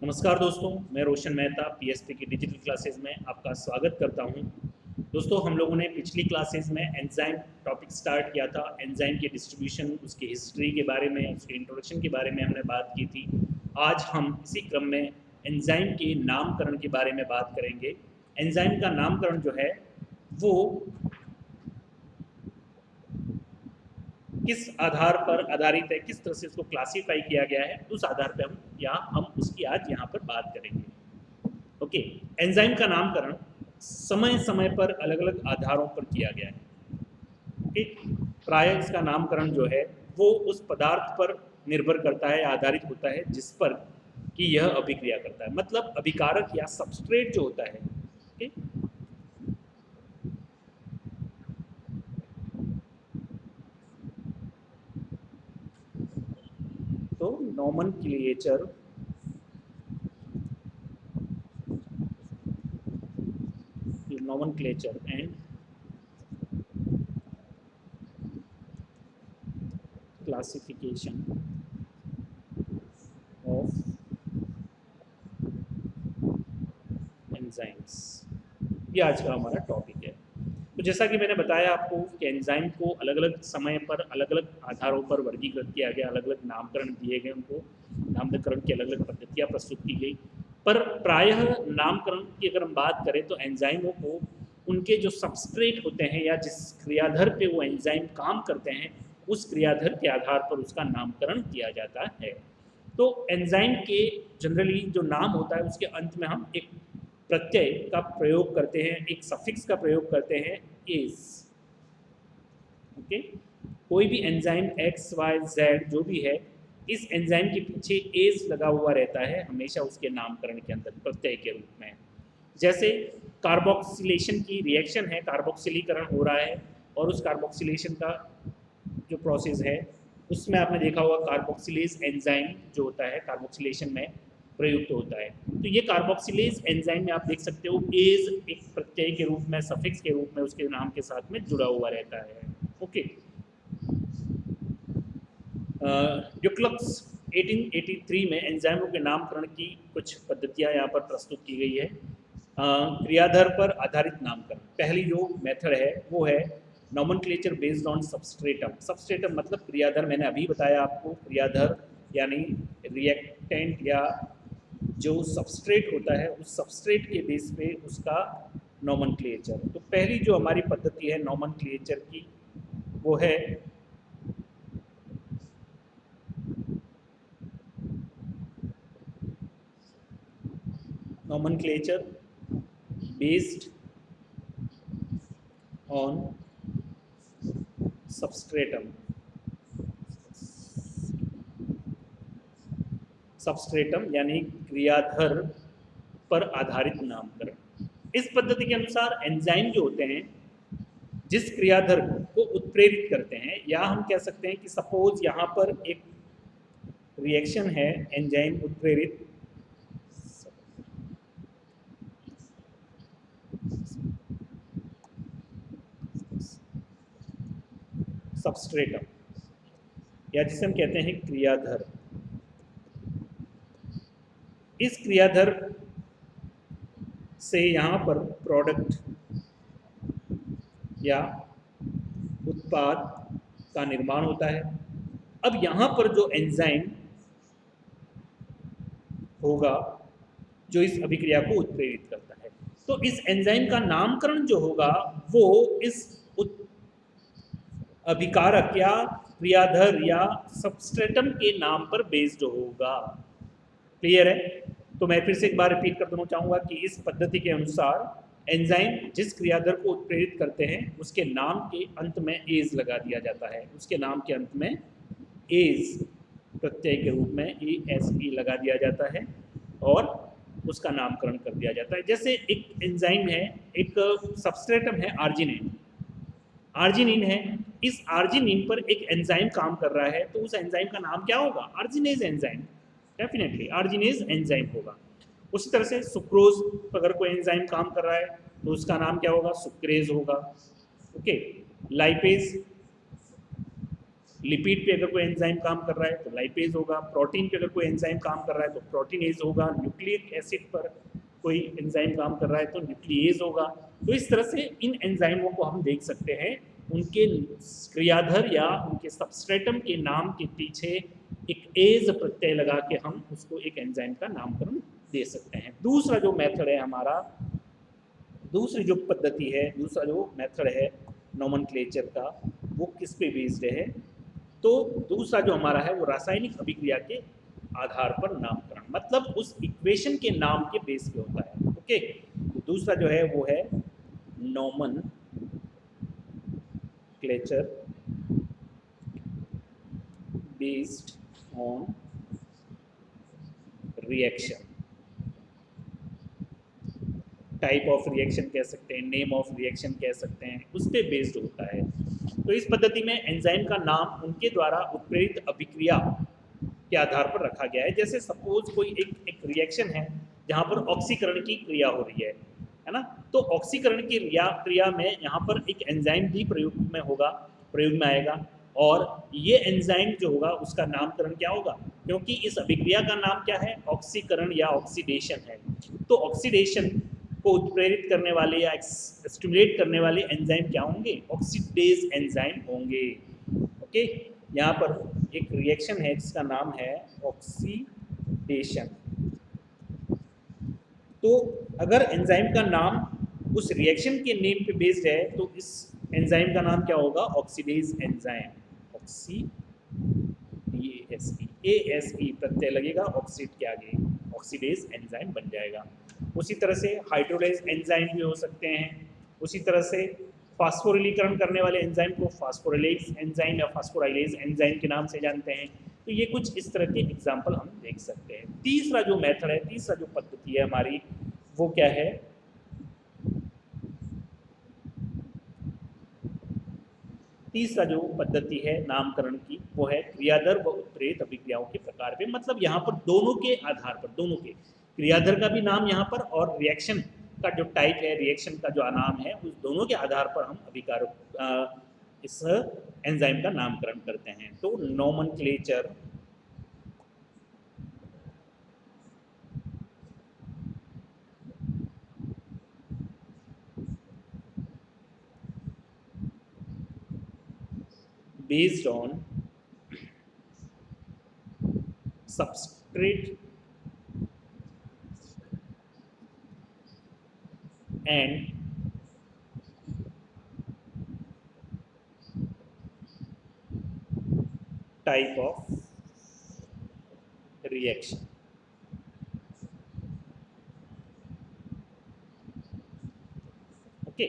नमस्कार दोस्तों, मैं रोशन मेहता पीएसपी की डिजिटल क्लासेस में आपका स्वागत करता हूं। दोस्तों, हम लोगों ने पिछली क्लासेस में एंजाइम टॉपिक स्टार्ट किया था। एंजाइम की डिस्ट्रीब्यूशन, उसकी हिस्ट्री के बारे में, उसके इंट्रोडक्शन के बारे में हमने बात की थी। आज हम इसी क्रम में एंजाइम के नामकरण के बारे में बात करेंगे। एंजाइम का नामकरण जो है वो किस आधार पर आधारित है, किस तरह से इसको क्लासीफाई किया गया है, उस आधार पर हम उसकी आज यहाँ पर बात करेंगे। ओके, एंजाइम का नामकरण समय समय पर अलग अलग आधारों पर किया गया है। ओके, प्राय इसका नामकरण जो है वो उस पदार्थ पर निर्भर करता है, आधारित होता है जिस पर कि यह अभिक्रिया करता है। मतलब अभिकारक या सबस्ट्रेट जो होता है, ओके, तो nomenclature and classification of enzymes, ये आज का हमारा टॉपिक है। तो जैसा कि मैंने बताया आपको कि एंजाइम को अलग अलग समय पर अलग अलग आधारों पर वर्गीकृत किया गया, अलग अलग नामकरण दिए गए, उनको नामकरण की अलग अलग पद्धतियाँ प्रस्तुत की गई। पर प्रायः नामकरण की अगर हम बात करें तो एंजाइमों को उनके जो सबस्ट्रेट होते हैं या जिस क्रियाधर पे वो एंजाइम काम करते हैं, उस क्रियाधर के आधार पर उसका नामकरण किया जाता है। तो एंजाइम के जनरली जो नाम होता है उसके अंत में हम एक प्रत्यय का प्रयोग करते हैं, एक सफिक्स का प्रयोग करते हैं, एज। ओके, कोई भी एंजाइम एक्स वाई जेड जो भी है, इस एंजाइम के पीछे एज लगा हुआ रहता है हमेशा उसके नामकरण के अंदर प्रत्यय के रूप में। जैसे कार्बोक्सिलेशन की रिएक्शन है, कार्बोक्सिलीकरण हो रहा है, और उस कार्बोक्सिलेशन का जो प्रोसेस है उसमें आपने देखा होगा कार्बोक्सिलेज एंजाइम जो होता है कार्बोक्सिलेशन में प्रयुक्त होता है। तो ये कार्बोक्सिलेज एंजाइम में आप देख सकते हो एज एक प्रत्यय के रूप में, सफिक्स के रूप में उसके नाम के साथ में जुड़ा हुआ रहता है। ओके, यूक्लिड्स 1883 में एंजाइमों के नामकरण की कुछ पद्धतियां यहाँ पर प्रस्तुत की गई है। क्रियाधर पर आधारित नामकरण, पहली जो मेथड है वो है nomenclature based on substratum. Substratum मतलब क्रियाधर, मैंने अभी बताया आपको, क्रियाधर यानी रिएक्टेंट या जो सबस्ट्रेट होता है उस सबस्ट्रेट के बेस पे उसका नोमेनक्लेचर। तो पहली जो हमारी पद्धति है नोमेनक्लेचर की वो है nomenclature based on substratum। Substratum यानी क्रियाधर पर आधारित नामकरण। इस पद्धति के अनुसार एंजाइम जो होते हैं जिस क्रियाधर को उत्प्रेरित करते हैं, या हम कह सकते हैं कि सपोज यहाँ पर एक रिएक्शन है एंजाइम उत्प्रेरित, सबस्ट्रेटम या जिसे हम कहते हैं क्रियाधर। इस क्रियाधर से यहाँ पर प्रोडक्ट या उत्पाद का निर्माण होता है। अब यहाँ पर जो एंजाइम होगा जो इस अभिक्रिया को उत्प्रेरित करता है, तो इस एंजाइम का नामकरण जो होगा वो इस अभिकारक या क्रियाधर या सबस्ट्रेटम के नाम पर बेस्ड होगा। क्लियर है? तो मैं फिर से एक बार रिपीट कर देना चाहूँगा कि इस पद्धति के अनुसार एंजाइम जिस क्रियाधर को उत्प्रेरित करते हैं उसके नाम के अंत में एज लगा दिया जाता है, उसके नाम के अंत में एज प्रत्यय के रूप में ESE लगा दिया जाता है और उसका नामकरण कर दिया जाता है। जैसे एक एंजाइम है, एक सबस्ट्रेटम है आर्जिनिन, आर्जिनिन है, इस आर्जिनिन पर एक एंजाइम काम कर रहा है, तो उस एंजाइम का नाम क्या होगा? Arginase enzyme, definitely arginase enzyme होगा। उसी तरह से सुक्रोज पर अगर कोई एंजाइम काम कर रहा है तो उसका नाम क्या होगा? सुक्रेज होगा। ओके, लाइपेज लिपिड पे अगर कोई एंजाइम काम कर रहा है तो लाइपेज होगा, प्रोटीन पे अगर कोई एंजाइम काम कर रहा है तो प्रोटीनेज होगा, न्यूक्लिक एसिड पर कोई एंजाइम काम कर रहा है तो न्यूक्लिएज होगा। तो इस तरह से इन एंजाइमों को हम देख सकते हैं, उनके क्रियाधर या उनके सबस्ट्रेटम के नाम के पीछे एक एज प्रत्यय लगा के हम उसको एक एंजाइम का नामकरण दे सकते हैं। दूसरा जो मेथड है हमारा, दूसरी जो पद्धति है, दूसरा जो मेथड है नोमेनक्लेचर का, वो किस पे बेस्ड है? तो दूसरा जो हमारा है वो रासायनिक अभिक्रिया के आधार पर नामकरण, मतलब उस इक्वेशन के नाम के बेस पे होता है। ओके, तो दूसरा जो है वो है nomenclature based on reaction, type of reaction कह सकते हैं, नेम ऑफ रिएक्शन कह सकते हैं, उस पर बेस्ड होता है। तो इस पद्धति में एंजाइम का नाम उनके द्वारा उत्प्रेरित अभिक्रिया के आधार पर रखा गया है। जैसे सपोज कोई एक रिएक्शन है जहाँ पर ऑक्सीकरण की क्रिया हो रही है ना, तो ऑक्सीकरण की क्रिया में यहाँ पर एक एंजाइम भी प्रयोग में आएगा, और ये एंजाइम जो होगा उसका नामकरण क्या होगा, क्योंकि इस अभिक्रिया का नाम क्या है, ऑक्सीकरण या ऑक्सीडेशन है। तो ऑक्सीडेशन को उत्प्रेरित करने वाले या स्टिमुलेट करने वाले एंजाइम क्या होंगे, ऑक्सीडेज एंजाइम होंगे। ओके, यहाँ पर एक रिएक्शन है जिसका नाम है ऑक्सीडेशन। तो अगर एंजाइम का नाम उस रिएक्शन के नेम पे बेस्ड है तो इस एंजाइम का नाम क्या होगा, ऑक्सीडेज एंजाइम, ASE प्रत्यय लगेगा ऑक्सीड के आगे, ऑक्सीडेज एंजाइम बन जाएगा। उसी तरह से हाइड्रोलाइज एंजाइम भी हो सकते हैं। उसी तरह से फास्फोरिलीकरण करने वाले एंजाइम को फास्फोरिलेज एंजाइम या फास्फोराइलेज एंजाइम के नाम से जानते हैं। तो ये कुछ इस तरह के एग्जाम्पल हम देख सकते हैं। तीसरा जो मेथड है, तीसरा जो पद्धति है हमारी, वो क्या है, तीसरा जो पद्धति है नामकरण की वो है क्रियाधर व उत्प्रेरित अभिक्रियाओं के प्रकार पे। मतलब यहाँ पर दोनों के आधार पर, दोनों के क्रियाधर का भी नाम यहाँ पर और रिएक्शन का जो टाइप है, रिएक्शन का जो नाम है, उस दोनों के आधार पर हम अभिकार इस एंजाइम का नामकरण करते हैं। तो nomenclature based on substrate and type of reaction। Okay,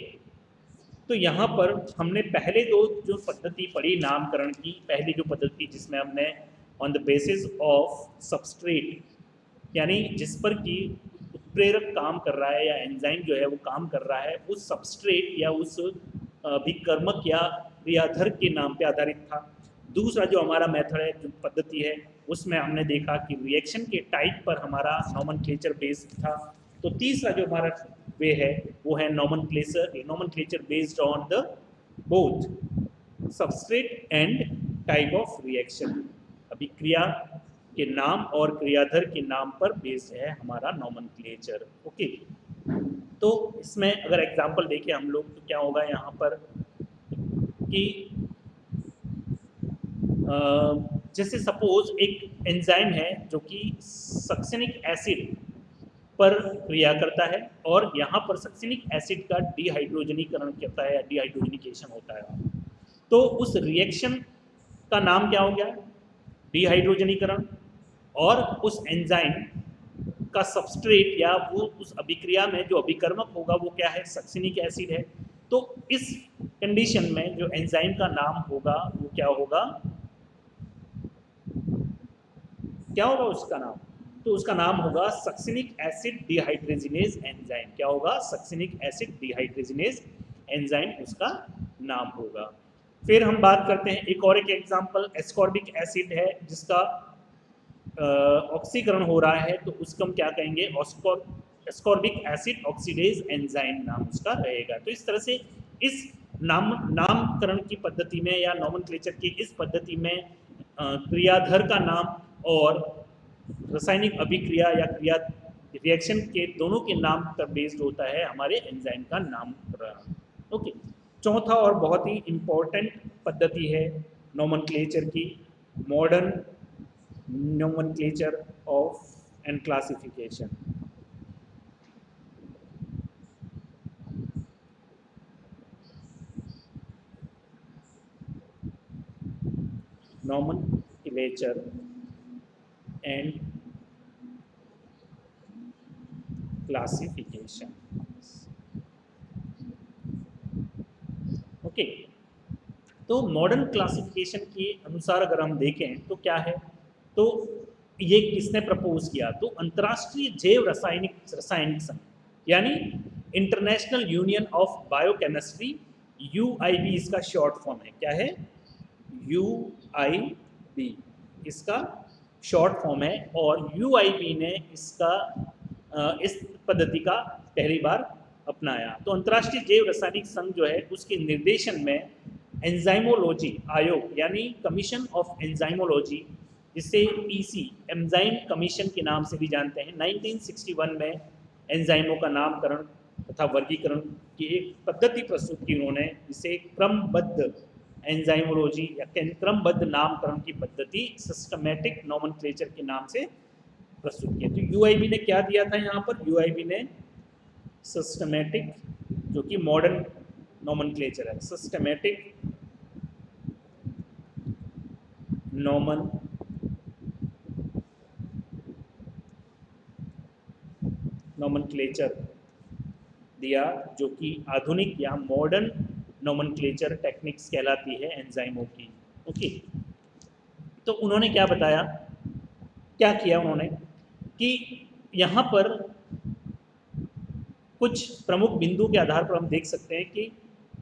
तो यहाँ पर हमने पहले दो जो पद्धति पढ़ी नामकरण की, पहली जो पद्धति जिसमें हमने on the basis of substrate, यानी जिस पर कि उत्प्रेरक काम कर रहा है या एंजाइम जो है वो काम कर रहा है, उस सबस्ट्रेट या उस अभिकर्मक या क्रियाधर के नाम पे आधारित था। दूसरा जो हमारा मेथड है, जो पद्धति है, उसमें हमने देखा कि रिएक्शन के टाइप पर हमारा नोमेनक्लेचर बेस्ड था। तो तीसरा जो हमारा वे है वो है nomenclature based on the both substrate and type of reaction. अभिक्रिया के नाम और क्रियाधर के नाम पर बेस्ड है हमारा नोमेनक्लेचर। ओके, तो इसमें अगर एग्जांपल देखें हम लोग तो क्या होगा यहाँ पर कि जैसे सपोज एक एंजाइम है जो कि सक्सिनिक एसिड पर क्रिया करता है और यहाँ पर सक्सिनिक एसिड का डिहाइड्रोजनीकरण करता है या डिहाइड्रोजनीकेशन होता है। तो उस रिएक्शन का नाम क्या हो गया, डिहाइड्रोजनीकरण, और उस एंजाइम का सबस्ट्रेट या वो उस अभिक्रिया में जो अभिकर्मक होगा वो क्या है, सक्सिनिक एसिड है। तो इस कंडीशन में जो एंजाइम का नाम होगा वो क्या होगा, क्या होगा उसका नाम, तो उसका नाम होगा सक्सिनिक एसिड डिहाइड्रोजिनेज एंजाइम। क्या होगा, सक्सिनिक एसिड डिहाइड्रोजिनेज एंजाइम उसका नाम होगा। फिर हम बात करते हैं एक और एक एग्जांपल, एस्कॉर्बिक एसिड है जिसका ऑक्सीकरण हो रहा है, तो उसको हम क्या कहेंगे, एस्कॉर्बिक एसिड ऑक्सीडेज एंजाइम नाम उसका रहेगा। तो इस तरह से इस नाम नामकरण की पद्धति में या नॉमेनक्लेचर की इस पद्धति में क्रियाधर का नाम और रासायनिक अभिक्रिया या क्रिया रिएक्शन के दोनों के नाम पर बेस्ड होता है हमारे एंजाइम का नामकरण। ओके, चौथा और बहुत ही इम्पोर्टेंट पद्धति है नॉमेनक्लेचर की, modern nomenclature of and classification. nomenclature and classification। Okay, तो मॉडर्न क्लासिफिकेशन के अनुसार अगर हम देखें तो क्या है, तो ये किसने प्रपोज किया, तो अंतर्राष्ट्रीय जैव रासायनिक संघ यानी international union of biochemistry, UIB इसका शॉर्ट फॉर्म है। क्या है? UIB इसका शॉर्ट फॉर्म है, और UIB ने इसका इस पद्धति का पहली बार अपनाया। तो अंतर्राष्ट्रीय जैव रासायनिक संघ जो है उसके निर्देशन में एंजाइमोलॉजी आयोग यानी कमीशन ऑफ एंजाइमोलॉजी, जिसे EC एंजाइम कमीशन के नाम से भी जानते हैं, 1961 में एंजाइमों का नामकरण तथा वर्गीकरण की एक पद्धति प्रस्तुत की उन्होंने, जिसे क्रमबद्ध एंजाइमोलॉजी या क्रमबद्ध नामकरण की पद्धति सिस्टमैटिक नॉमेनक्लेचर के नाम से प्रस्तुत किया। तो UIB ने क्या दिया था यहाँ पर, UIB ने सिस्टमैटिक, जो कि मॉडर्न नॉमेनक्लेचर है, सिस्टमैटिक नॉमेनक्लेचर दिया, जो कि आधुनिक या मॉडर्न नॉमेनक्लेचर टेक्निक्स कहलाती है एंजाइमों की। ओके, तो उन्होंने क्या बताया, क्या किया उन्होंने कि यहाँ पर कुछ प्रमुख बिंदु के आधार पर हम देख सकते हैं कि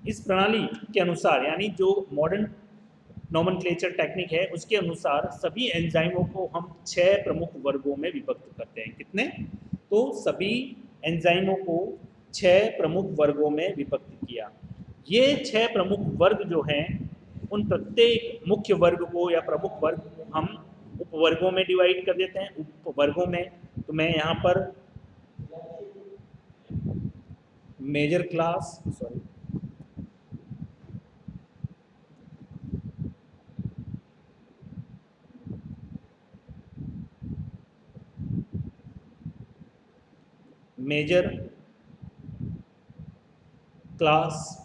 इस प्रणाली के अनुसार, यानी जो मॉडर्न नॉमेनक्लेचर टेक्निक है उसके अनुसार सभी एंजाइमों को हम 6 प्रमुख वर्गों में विभक्त करते हैं। कितने? तो सभी एंजाइमों को 6 प्रमुख वर्गों में विभक्त किया। ये 6 प्रमुख वर्ग जो हैं, उन प्रत्येक मुख्य वर्ग को या प्रमुख वर्ग को हम उपवर्गों में डिवाइड कर देते हैं, उपवर्गों में। तो मैं यहाँ पर major class, major class,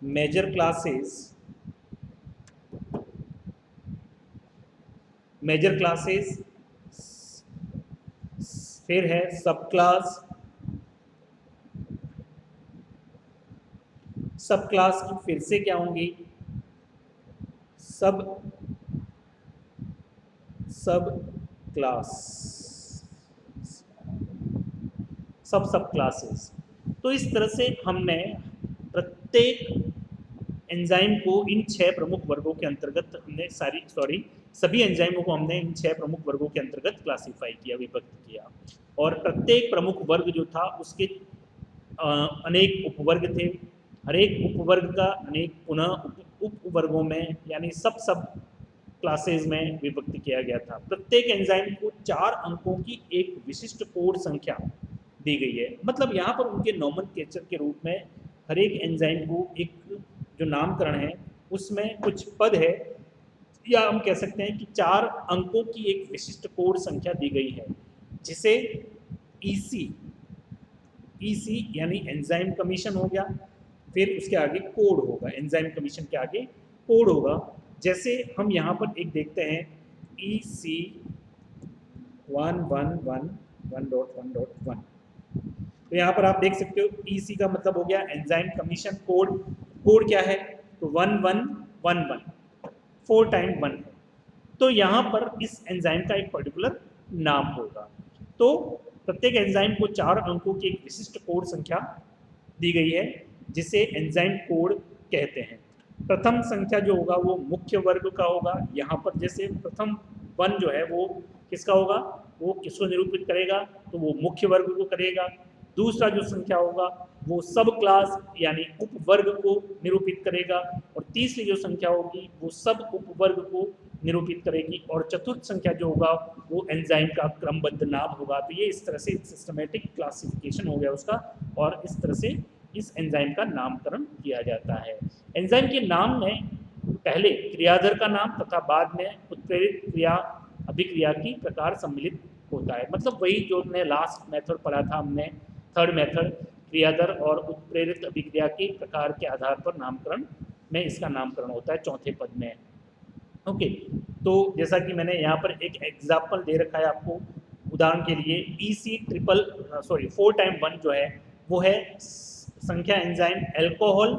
major classes, major classes, फिर है सब क्लास, सब क्लास की फिर से क्या होंगी, सब क्लास, सब क्लासेस। तो इस तरह से हमने प्रत्येक एंजाइम को इन 6 प्रमुख वर्गों के अंतर्गत हमने सभी एंजाइमों को हमने इन 6 प्रमुख वर्गों के अंतर्गत क्लासिफाई किया, विभक्त किया। और प्रत्येक प्रमुख वर्ग जो था उसके अनेक उपवर्ग थे, हर एक उपवर्ग का अनेक पुनः उपवर्गों में यानी सब क्लासेस में विभक्त किया गया था। प्रत्येक एंजाइम को 4 अंकों की एक विशिष्ट कोड संख्या दी गई है। मतलब यहाँ पर उनके नॉमेनक्लेचर के रूप में हर एक एंजाइम को एक जो नामकरण है उसमें कुछ पद है, या हम कह सकते हैं कि 4 अंकों की एक विशिष्ट कोड संख्या दी गई है, जिसे EC यानी एंजाइम कमीशन हो गया, फिर उसके आगे कोड होगा, एंजाइम कमीशन के आगे कोड होगा। जैसे हम यहाँ पर एक देखते हैं EC 111.1.1, तो यहाँ पर आप देख सकते हो EC का मतलब हो गया एंजाइम कमीशन। कोड क्या है, तो 1111, 4 टाइम 1 है। तो यहाँ पर इस एंजाइम का एक पर्टिकुलर नाम होगा। तो प्रत्येक एंजाइम को 4 अंकों की एक विशिष्ट कोड संख्या दी गई है, जिसे एंजाइम कोड कहते हैं। प्रथम संख्या जो होगा वो मुख्य वर्ग का होगा। यहाँ पर जैसे प्रथम 1 जो है वो किसका होगा, वो किसको निरूपित करेगा, तो वो मुख्य वर्ग को करेगा। दूसरा जो संख्या होगा वो सब क्लास यानी उपवर्ग को निरूपित करेगा, और तीसरी जो संख्या होगी वो सब उपवर्ग को निरूपित करेगी, और चतुर्थ संख्या जो होगा वो एंजाइम का क्रमबद्ध नाम होगा। तो ये इस तरह से सिस्टमेटिक क्लासिफिकेशन हो गया उसका, और इस तरह से इस एंजाइम का नामकरण किया जाता है। एंजाइम के नाम में पहले क्रियाधर का नाम तथा बाद में उत्प्रेरित क्रिया अभिक्रिया की प्रकार सम्मिलित होता है। मतलब वही जो हमने लास्ट मेथड पढ़ा था, हमने थर्ड मेथड क्रियाधर और उत्प्रेरित अभिक्रिया के प्रकार के आधार पर नामकरण में इसका नामकरण होता है चौथे पद में। ओके, तो जैसा कि मैंने यहाँ पर एक एग्जाम्पल दे रखा है आपको, उदाहरण के लिए EC 4x1 जो है वो है संख्या एंजाइम एल्कोहल।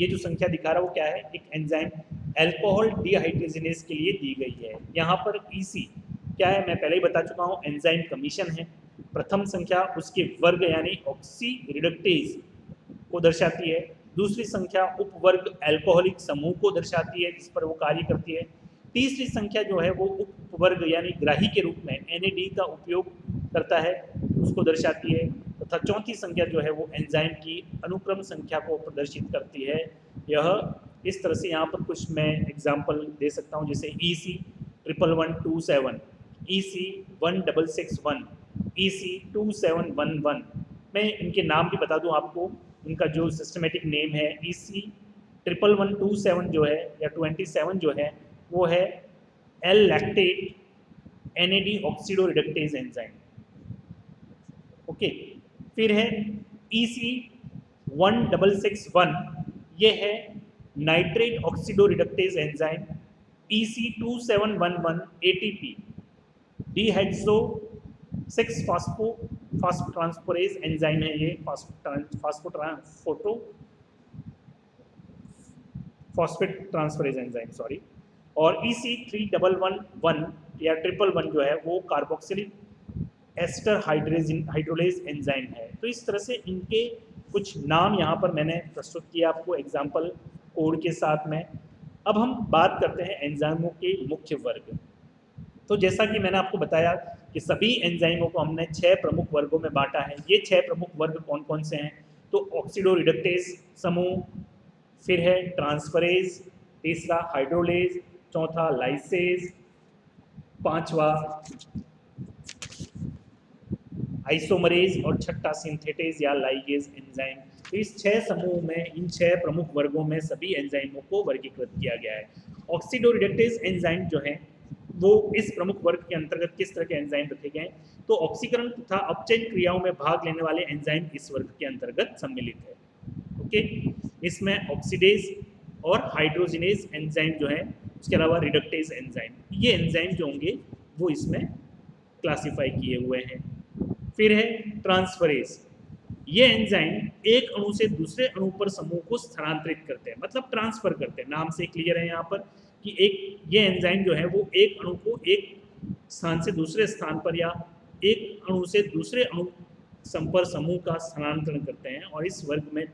ये जो संख्या दिखा रहा है वो क्या है, एक एंजाइम एल्कोहल डिहाइड्रोजिनेज के लिए दी गई है। यहाँ पर EC क्या है मैं पहले ही बता चुका हूँ, एंजाइम कमीशन है। प्रथम संख्या उसके वर्ग यानी ऑक्सी रिडक्टेज को दर्शाती है। दूसरी संख्या उपवर्ग एल्कोहलिक समूह को दर्शाती है जिस पर वो कार्य करती है। तीसरी संख्या जो है वो उपवर्ग यानी ग्राही के रूप में NAD का उपयोग करता है उसको दर्शाती है, तथा चौथी संख्या जो है वो एंजाइम की अनुक्रम संख्या को प्रदर्शित करती है। यह इस तरह से यहाँ पर कुछ मैं एग्जाम्पल दे सकता हूँ, जैसे EC 1127, EC 1661, EC 2711। मैं इनके नाम भी बता दूं आपको, इनका जो सिस्टमेटिक नेम है EC 1127 जो है या 27 जो है वो है L lactate NAD oxido reductase enzyme. Okay, फिर है EC 1661, ये है nitrate oxido reductase enzyme. EC 2711 ATP dehydro 6 phosphotransferase enzyme है, ये फॉस्फेट ट्रांसफरेज एंजाइम सॉरी। और EC 3111 या 111 जो है वो कार्बोक्सिलिक एस्टर हाइड्रोलेज एंजाइम है। तो इस तरह से इनके कुछ नाम यहाँ पर मैंने प्रस्तुत किया आपको एग्जाम्पल कोड के साथ में। अब हम बात करते हैं एंजाइमों के मुख्य वर्ग। तो जैसा कि मैंने आपको बताया कि सभी एंजाइमों को हमने 6 प्रमुख वर्गों में बांटा है। ये 6 प्रमुख वर्ग कौन कौन से हैं, तो ऑक्सीडो रिडक्टेज समूह, फिर है ट्रांसफरेज, तीसरा हाइड्रोलेज, चौथा लाइसेज, पांचवा आइसोमरेज और छठा सिंथेटेज या लाइगेज एंजाइम। तो इस 6 समूह में, इन 6 प्रमुख वर्गों में सभी एंजाइमों को वर्गीकृत किया गया है। ऑक्सीडो रिडक्टेज एंजाइम जो है वो इस प्रमुख वर्ग के अंतर्गत किस तरह के एंजाइम रखे गए हैं, तो ऑक्सीकरण तथा अपचयन क्रियाओं में भाग लेने वाले एंजाइम इस वर्ग के अंतर्गत सम्मिलित है। ओके, इसमें ऑक्सीडेज और हाइड्रोजिनेज एंजाइम जो है, उसके अलावा रिडक्टेज एंजाइम, ये एंजाइम जो होंगे वो इसमें क्लासिफाई किए हुए हैं। फिर है ट्रांसफरेज, ये एंजाइम एक अणु से दूसरे अणु पर समूह को स्थानांतरित करते हैं, मतलब ट्रांसफर करते हैं। नाम से क्लियर है यहाँ पर कि ये एंजाइम जो है वो एक अणु को एक स्थान से दूसरे स्थान पर या एक अणु से दूसरे अणु संपर्क समूह का स्थानांतरण करते हैं, और इस वर्ग में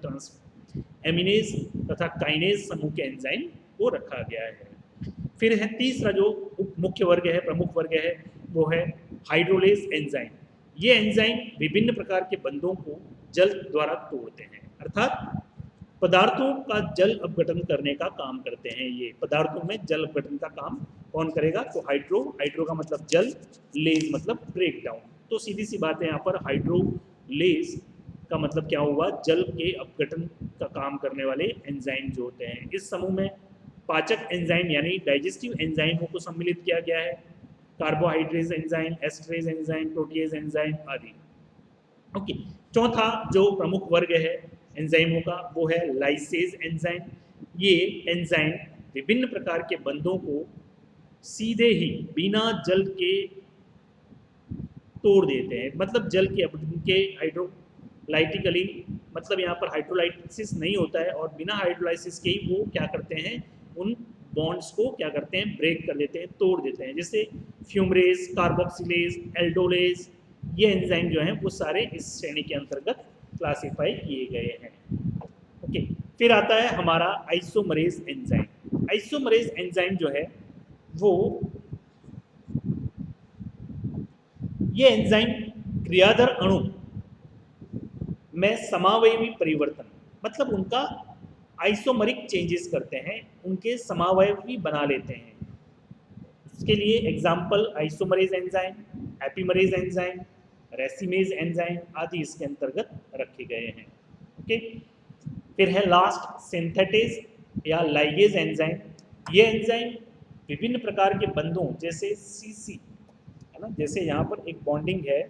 एमिनेज तथा काइनेज समूह के एंजाइम को रखा गया है। फिर है तीसरा जो मुख्य वर्ग है, प्रमुख वर्ग है, वो है हाइड्रोलेज एंजाइम। ये एंजाइम विभिन्न प्रकार के बंधों को जल द्वारा तोड़ते हैं, अर्थात पदार्थों का जल अपघटन करने का काम करते हैं। ये पदार्थों में जल अपघटन का काम कौन करेगा, तो हाइड्रो का मतलब जल, लेज मतलब ब्रेक डाउन। तो सीधी सी बात है, यहाँ पर हाइड्रोलेज का मतलब क्या हुआ, जल के अपघटन का काम करने वाले एंजाइम जो होते हैं। इस समूह में पाचक एंजाइम यानी डाइजेस्टिव एंजाइमों को सम्मिलित किया गया है, carbohydrase enzyme, esterase enzyme, protease enzyme आदि। ओके, चौथा जो प्रमुख वर्ग है एंजाइमों का वो है लाइसेज एंजाइम। ये एंजाइम विभिन्न प्रकार के बंधों को सीधे ही बिना जल के तोड़ देते हैं, मतलब जल के हाइड्रोलाइटिकली, मतलब यहाँ पर हाइड्रोलाइसिस नहीं होता है, और बिना हाइड्रोलाइसिस के ही वो क्या करते हैं, उन बॉन्ड्स को क्या करते हैं, ब्रेक कर देते हैं, तोड़ देते हैं। जैसे फ्यूमरेज, कार्बोक्सिलेज, एल्डोलेज, ये एंजाइम जो हैं वो सारे इस श्रेणी के अंतर्गत क्लासिफाई किए गए हैं। ओके, फिर आता है हमारा आइसोमरेज एंजाइम। आइसोमरेज एंजाइम जो है वो, ये एंजाइम क्रियाधर अणु में समावयवी परिवर्तन, मतलब उनका आइसोमरिक चेंजेस करते हैं, उनके समावयवी बना लेते हैं। उसके लिए example isomerase enzyme, epimerase enzyme, racemase enzyme आदि इसके अंतर्गत रखे गए हैं। ओके, फिर है लास्ट सिंथेटेज या लाइगेज एंजाइम। ये एंजाइम विभिन्न प्रकार के बंधों जैसे सीसी है ना, जैसे यहाँ पर एक बॉन्डिंग है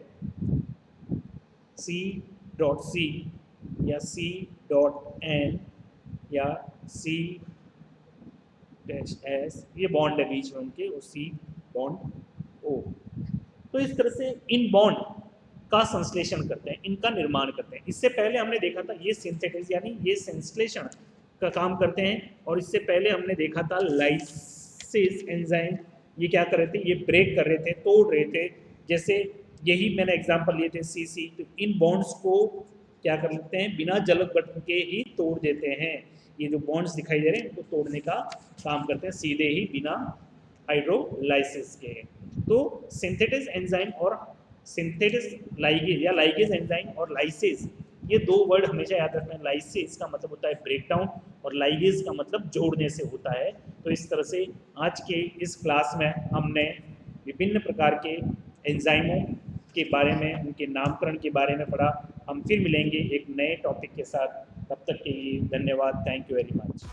C.C या C.N या C-S, ये बॉन्ड है बीच में उनके, और C बॉन्ड O। तो इस तरह से इन बॉन्ड का संश्लेषण करते हैं, इनका निर्माण करते हैं। इससे पहले हमने देखा था ये सिंथेटिस यानी ये संश्लेषण का काम करते हैं, और इससे पहले हमने देखा था लाइसेज एंजाइम, ये क्या कर रहे थे, ये ब्रेक कर रहे थे, तोड़ रहे थे। जैसे यही मैंने एग्जांपल लिए थे CC, तो इन बॉन्ड्स को क्या कर लेते हैं, बिना जलक गठन के ही तोड़ देते हैं। ये जो बॉन्ड्स दिखाई दे रहे हैं इनको तोड़ने का काम करते हैं सीधे ही, बिना हाइड्रोलाइसिस के। तो सिंथेटिस एंजाइम और सिंथेटिस लाइगेज या लाइगेज एंजाइम और लाइसेज, ये दो वर्ड हमेशा याद रखना है। लाइसेज का मतलब होता है ब्रेकडाउन और लाइगेज का मतलब जोड़ने से होता है। तो इस तरह से आज के इस क्लास में हमने विभिन्न प्रकार के एंजाइमों के बारे में, उनके नामकरण के बारे में पढ़ा। हम फिर मिलेंगे एक नए टॉपिक के साथ, तब तक के लिए धन्यवाद। Thank you very much.